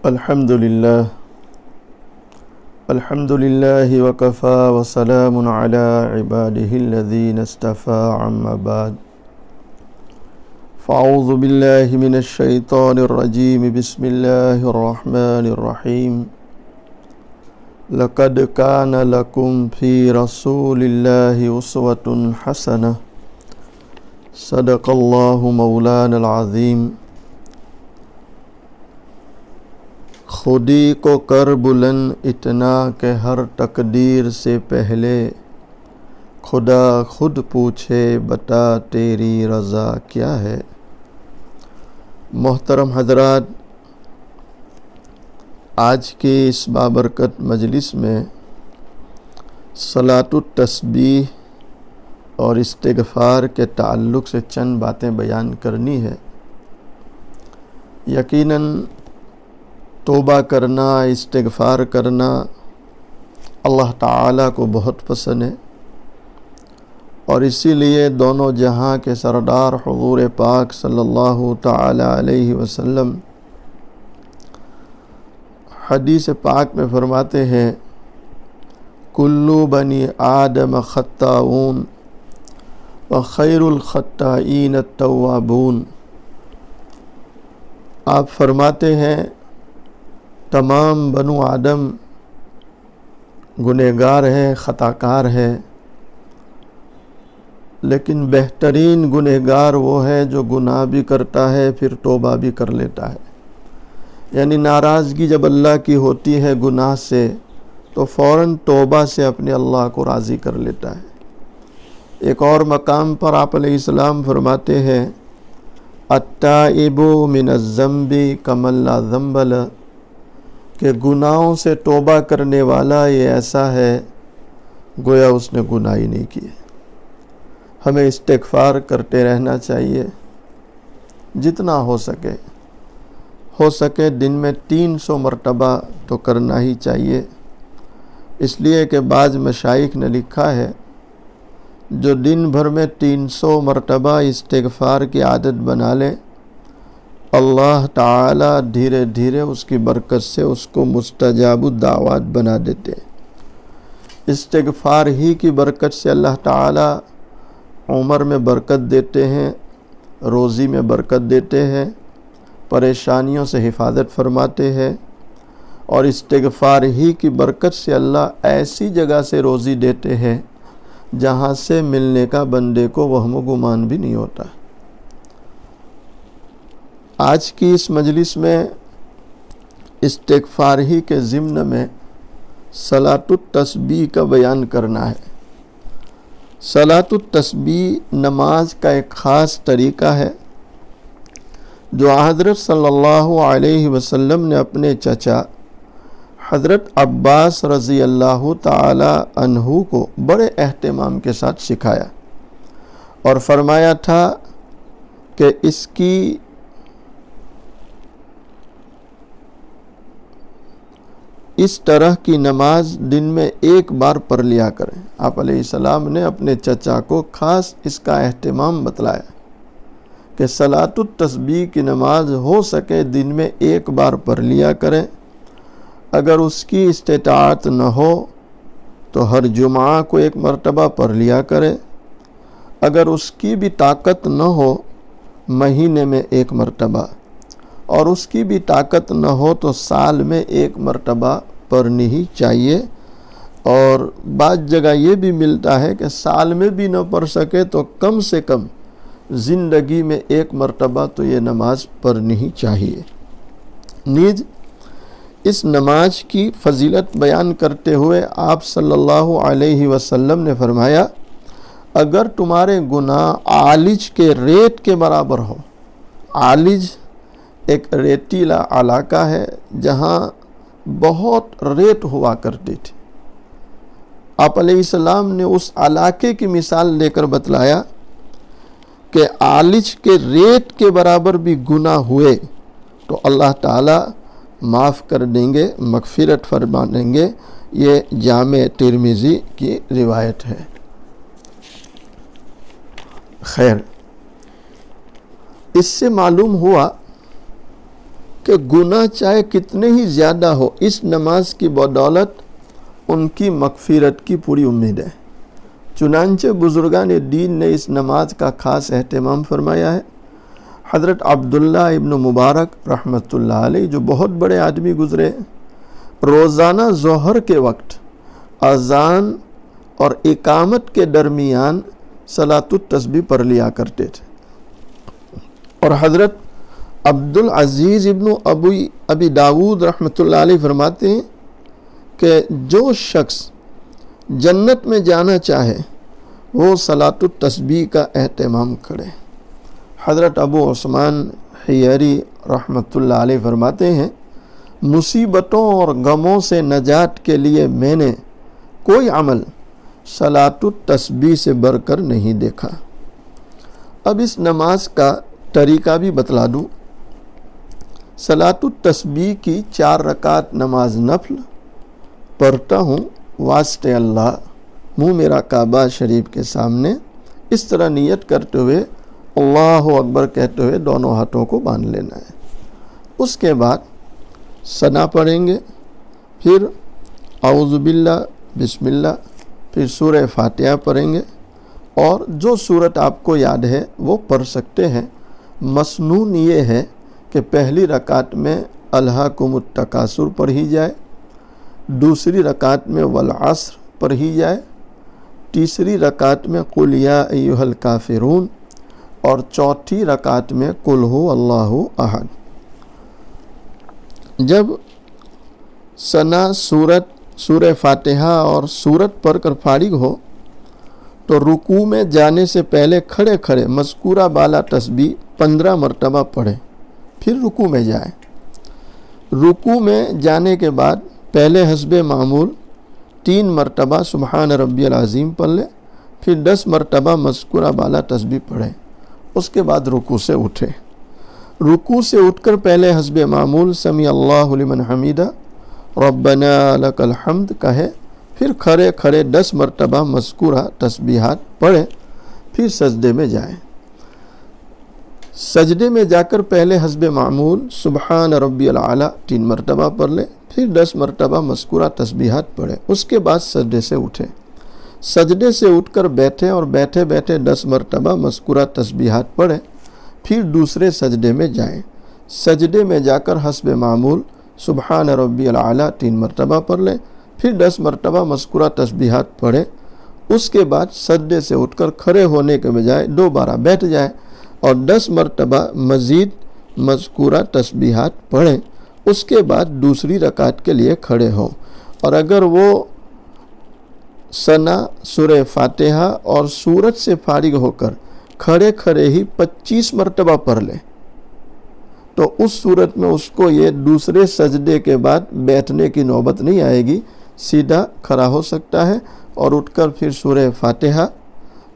الحمد لله وكفى وسلام على عباده الذين اصطفى عما بعد فأعوذ بالله من الشيطان الرجيم بسم الله الرحمن الرحيم لقد كان لكم في رسول الله أسوة حسنة صدق الله مولانا العظيم خودی کو کر بلند اتنا کہ ہر تقدیر سے پہلے خدا خود پوچھے بتا تیری رضا کیا ہے۔ محترم حضرات، آج کی اس بابرکت مجلس میں صلاۃ التسبیح اور استغفار کے تعلق سے چند باتیں بیان کرنی ہے۔ یقیناً توبہ کرنا، استغفار کرنا اللہ تعالیٰ کو بہت پسند ہے، اور اسی لیے دونوں جہاں کے سردار حضور پاک صلی اللہ تعالی علیہ وسلم حدیث پاک میں فرماتے ہیں کلو بنی آدم خطاؤون وخیر الخطائین التوابون۔ آپ فرماتے ہیں تمام بنو آدم گنہگار ہیں، خطاکار ہیں، لیکن بہترین گنہگار وہ ہے جو گناہ بھی کرتا ہے پھر توبہ بھی کر لیتا ہے۔ یعنی ناراضگی جب اللہ کی ہوتی ہے گناہ سے تو فوراً توبہ سے اپنے اللہ کو راضی کر لیتا ہے۔ ایک اور مقام پر آپ علیہ السلام فرماتے ہیں التائب من الذنب کمن لا ذنب لہ، کہ گناہوں سے توبہ کرنے والا یہ ایسا ہے گویا اس نے گناہ ہی نہیں کیے۔ ہمیں استغفار کرتے رہنا چاہیے، جتنا ہو سکے دن میں 300 مرتبہ تو کرنا ہی چاہیے، اس لیے کہ بعض مشائخ نے لکھا ہے جو دن بھر میں 300 مرتبہ استغفار کی عادت بنا لے، اللہ تعالی دھیرے دھیرے اس کی برکت سے اس کو مستجاب الدعوات بنا دیتے۔ استغفار ہی کی برکت سے اللہ تعالی عمر میں برکت دیتے ہیں، روزی میں برکت دیتے ہیں، پریشانیوں سے حفاظت فرماتے ہیں، اور استغفار ہی کی برکت سے اللہ ایسی جگہ سے روزی دیتے ہیں جہاں سے ملنے کا بندے کو وہم و گمان بھی نہیں ہوتا۔ آج کی اس مجلس میں استغفار ہی کے ضمن میں صلاۃ التسبیح کا بیان کرنا ہے۔ صلاۃ التسبیح نماز کا ایک خاص طریقہ ہے جو حضرت صلی اللہ علیہ وسلم نے اپنے چچا حضرت عباس رضی اللہ تعالی عنہ کو بڑے اہتمام کے ساتھ سکھایا، اور فرمایا تھا کہ اس طرح کی نماز دن میں ایک بار پڑھ لیا کریں۔ آپ علیہ السلام نے اپنے چچا کو خاص اس کا اہتمام بتلایا کہ صلاۃ التسبیح کی نماز ہو سکے دن میں ایک بار پڑھ لیا کریں، اگر اس کی استطاعت نہ ہو تو ہر جمعہ کو ایک مرتبہ پڑھ لیا کرے، اگر اس کی بھی طاقت نہ ہو مہینے میں ایک مرتبہ، اور اس کی بھی طاقت نہ ہو تو سال میں ایک مرتبہ پڑھنی ہی چاہیے۔ اور بعض جگہ یہ بھی ملتا ہے کہ سال میں بھی نہ پڑھ سکے تو کم سے کم زندگی میں ایک مرتبہ تو یہ نماز پڑھنی ہی چاہیے۔ نیز اس نماز کی فضیلت بیان کرتے ہوئے آپ صلی اللہ علیہ وسلم نے فرمایا اگر تمہارے گناہ عالج کے ریت کے برابر ہو، عالج ایک ریتیلا علاقہ ہے جہاں بہت ریت ہوا کرتی تھی، آپ علیہ السلام نے اس علاقے کی مثال لے کر بتلایا کہ عالج کے ریت کے برابر بھی گناہ ہوئے تو اللہ تعالی معاف کر دیں گے، مغفرت فرما دیں گے۔ یہ جامع ترمذی کی روایت ہے۔ خیر، اس سے معلوم ہوا کہ گناہ چاہے کتنے ہی زیادہ ہو، اس نماز کی بدولت ان کی مغفرت کی پوری امید ہے۔ چنانچہ بزرگان دین نے اس نماز کا خاص اہتمام فرمایا ہے۔ حضرت عبداللہ ابن مبارک رحمۃ اللہ علیہ جو بہت بڑے آدمی گزرے، روزانہ ظہر کے وقت اذان اور اقامت کے درمیان صلاۃ التسبیح پڑھ لیا کرتے تھے۔ اور حضرت عبدالعزیز ابن ابی داود رحمۃ اللہ علیہ فرماتے ہیں کہ جو شخص جنت میں جانا چاہے وہ صلاۃ التسبیح کا اہتمام کرے۔ حضرت ابو عثمان حیری رحمۃ اللہ علیہ فرماتے ہیں مصیبتوں اور غموں سے نجات کے لیے میں نے کوئی عمل صلاۃ التسبیح سے بڑھ کر نہیں دیکھا۔ اب اس نماز کا طریقہ بھی بتلا دوں۔ صلاۃ التسبیح کی 4 رکعت نماز نفل پڑھتا ہوں واسطے اللہ، منہ میرا کعبہ شریف کے سامنے، اس طرح نیت کرتے ہوئے اللہ اکبر کہتے ہوئے دونوں ہاتھوں کو باندھ لینا ہے۔ اس کے بعد ثنا پڑھیں گے، پھر اعوذ باللہ، بسم اللہ، پھر سورہ فاتحہ پڑھیں گے، اور جو سورت آپ کو یاد ہے وہ پڑھ سکتے ہیں۔ مسنون یہ ہے کہ پہلی رکعت میں الہاکم التکاثر پڑھی جائے، دوسری رکعت میں والعصر پڑھی جائے، تیسری رکعت میں قل یا ایھا الکافرون، اور چوتھی رکعت میں قل ھو اللہ احد۔ جب ثنا سورہ فاتحہ اور سورت پڑھ کر فارغ ہو تو رکوع میں جانے سے پہلے کھڑے کھڑے مذکورہ بالا تسبیح 15 مرتبہ پڑھیں، پھر رکوع میں جائیں۔ رکوع میں جانے کے بعد پہلے حسب معمول 3 مرتبہ سبحان ربی العظیم پڑھ لیں، پھر 10 مرتبہ مذکورہ بالا تسبیح پڑھیں۔ اس کے بعد رکوع سے اٹھیں۔ رکوع سے اٹھ کر پہلے حسب معمول سمیع اللہ لمن حمیدہ ربنا لک الحمد کہے، پھر کھڑے کھڑے 10 مرتبہ مذکورہ تسبیحات پڑھیں، پھر سجدے میں جائیں۔ سجدے میں جا کر پہلے حسب معمول سبحان ربی الاعلیٰ 3 مرتبہ پڑھ لیں، پھر 10 مرتبہ مذکورہ تسبیحات پڑھیں۔ اس کے بعد سجدے سے اٹھیں۔ سجدے سے اٹھ کر بیٹھیں اور بیٹھے بیٹھے 10 مرتبہ مذکورہ تسبیحات پڑھیں، پھر دوسرے سجدے میں جائیں۔ سجدے میں جا کر حسب معمول سبحان ربی الاعلیٰ 3 مرتبہ پڑھ لیں، پھر 10 مرتبہ مذکورہ تسبیحات پڑھیں۔ اس کے بعد سجدے سے اٹھ کر کھڑے ہونے کے بجائے دوبارہ بیٹھ جائیں اور 10 مرتبہ مزید مذکورہ تسبیحات پڑھیں۔ اس کے بعد دوسری رکعت کے لیے کھڑے ہوں، اور اگر وہ ثنا سورہ فاتحہ اور سورت سے فارغ ہو کر کھڑے کھڑے ہی 25 مرتبہ پڑھ لیں تو اس صورت میں اس کو یہ دوسرے سجدے کے بعد بیٹھنے کی نوبت نہیں آئے گی، سیدھا کھڑا ہو سکتا ہے اور اٹھ کر پھر سورہ فاتحہ،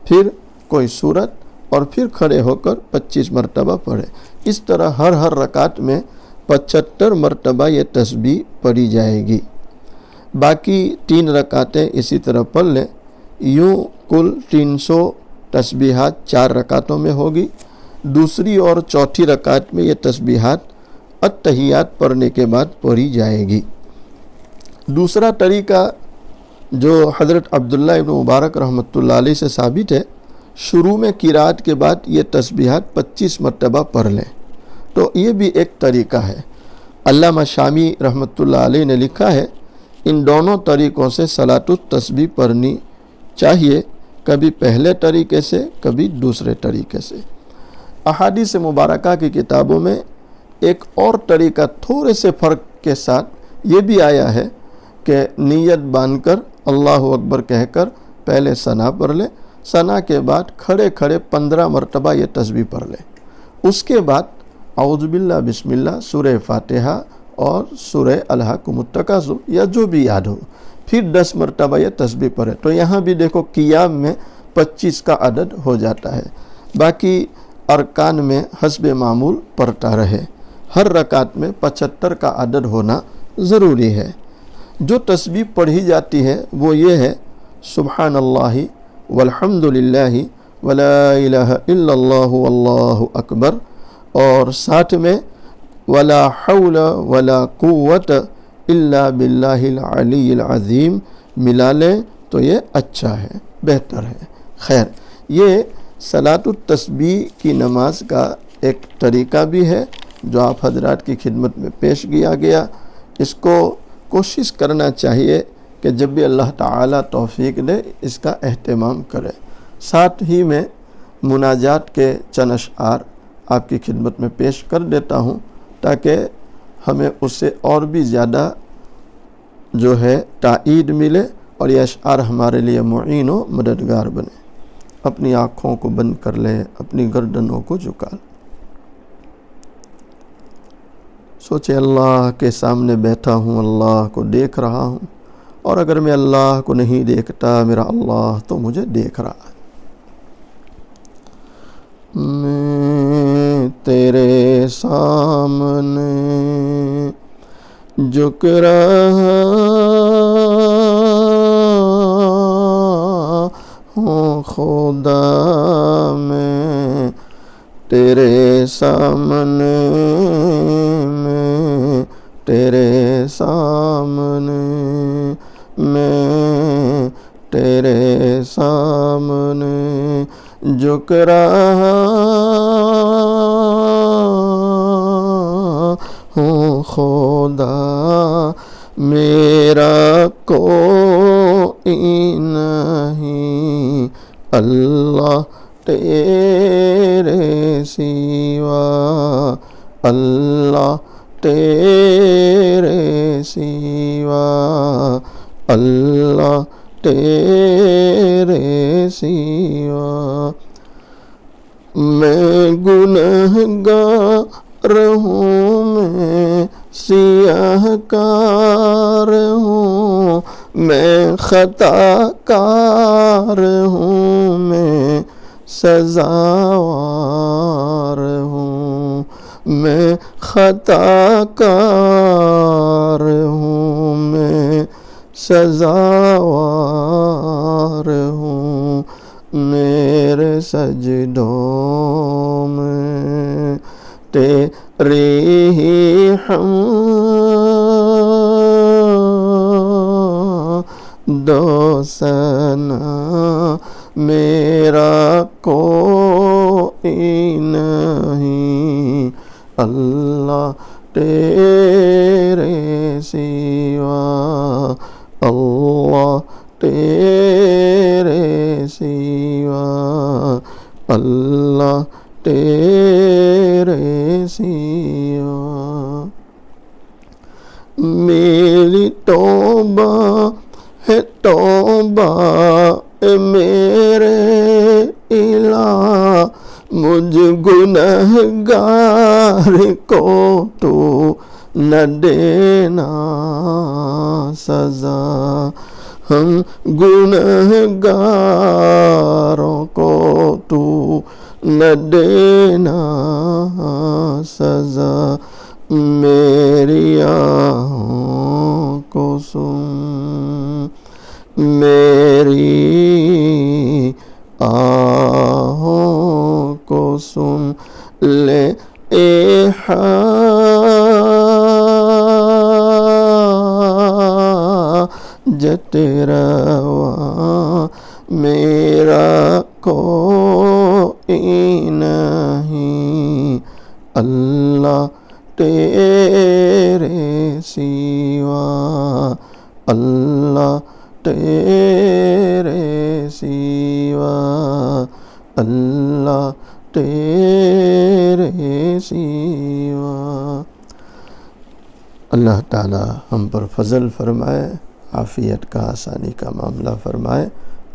پھر کوئی سورت، اور پھر کھڑے ہو کر 25 مرتبہ پڑھے۔ اس طرح ہر رکعت میں 75 مرتبہ یہ تسبیح پڑھی جائے گی۔ باقی 3 رکعتیں اسی طرح پڑھ لیں۔ یوں کل 300 تسبیحات 4 رکعتوں میں ہوگی۔ دوسری اور چوتھی رکعت میں یہ تسبیحات التحیات پڑھنے کے بعد پڑھی جائے گی۔ دوسرا طریقہ جو حضرت عبداللہ ابن مبارک رحمۃ اللہ علیہ سے ثابت ہے، شروع میں قرات کے بعد یہ تسبیحات 25 مرتبہ پڑھ لیں، تو یہ بھی ایک طریقہ ہے۔ علامہ شامی رحمۃ اللہ علیہ نے لکھا ہے ان دونوں طریقوں سے صلاۃ التسبیح پڑھنی چاہیے، کبھی پہلے طریقے سے کبھی دوسرے طریقے سے۔ احادیث مبارکہ کی کتابوں میں ایک اور طریقہ تھوڑے سے فرق کے ساتھ یہ بھی آیا ہے کہ نیت باندھ کر اللہ اکبر کہہ کر پہلے ثنا پڑھ لیں، ثنا کے بعد کھڑے کھڑے 15 مرتبہ یہ تسبیح پڑھ لیں۔ اس کے بعد اعوذ باللہ بسم اللہ سورہ فاتحہ اور سورہ الہاکم التکاثر یا جو بھی یاد ہو، پھر 10 مرتبہ یہ تسبیح پڑھے۔ تو یہاں بھی دیکھو قیام میں 25 کا عدد ہو جاتا ہے، باقی ارکان میں حسب معمول پڑھتا رہے۔ ہر رکعت میں 75 کا عدد ہونا ضروری ہے۔ جو تسبیح پڑھی جاتی ہے وہ یہ ہے سبحان اللہ والحمد للہ ولا الہ الا اللہ واللہ اکبر، اور ساتھ میں ولا حول ولا قوت الا باللہ العلی العظیم ملا لیں تو یہ اچھا ہے، بہتر ہے۔ خیر، یہ صلاۃ التسبیح کی نماز کا ایک طریقہ بھی ہے جو آپ حضرات کی خدمت میں پیش کیا گیا۔ اس کو کوشش کرنا چاہیے کہ جب بھی اللہ تعالیٰ توفیق دے اس کا اہتمام کرے۔ ساتھ ہی میں مناجات کے چند اشعار آپ کی خدمت میں پیش کر دیتا ہوں تاکہ ہمیں اس سے اور بھی زیادہ جو ہے تائید ملے اور یہ اشعار ہمارے لیے معین و مددگار بنے۔ اپنی آنکھوں کو بند کر لیں، اپنی گردنوں کو جھکا لیں۔ سوچے اللہ کے سامنے بیٹھا ہوں، اللہ کو دیکھ رہا ہوں، اور اگر میں اللہ کو نہیں دیکھتا میرا اللہ تو مجھے دیکھ رہا ہے۔ میں تیرے سامنے جھک رہا ہوں خدا، میں تیرے سامنے، میں تیرے سامنے، میں تیرے سامنے جھک رہا ہوں خدا، میرا کوئی نہیں اللہ تیرے سوا، اللہ تیرے سوا، اللہ تیرے سوا۔ میں گنہگار ہوں، میں سیاہ کار ہوں، میں خطا کار ہوں، میں سزاوار ہوں، میں خطا کار ہوں، میں سزاوار ہوں، میرے سجدوں میں تیری ہی حمد و ثنا، میرا کوئی نہیں اللہ تیرے سوا، اللہ تیرے سوا، اللہ تیرے سوا۔ میری توبہ ہے توبہ اے میرے الہ، مجھ گنہگار کو تو نہ دینا سزا، ہم گنہگاروں کو تو نہ دینا سزا، میری آہوں کو سن، میری آہوں کو سن لے اے حاجت روا، میرا کوئی نہیں اللہ تیرے سوا، اللہ تیرے سوا، اللہ تیرے سوا۔ اللہ تعالی ہم پر فضل فرمائے، عافیت کا، آسانی کا معاملہ فرمائے،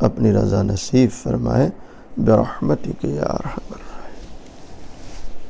اپنی رضا نصیب فرمائے، برحمتک یا ارحم الراحمین۔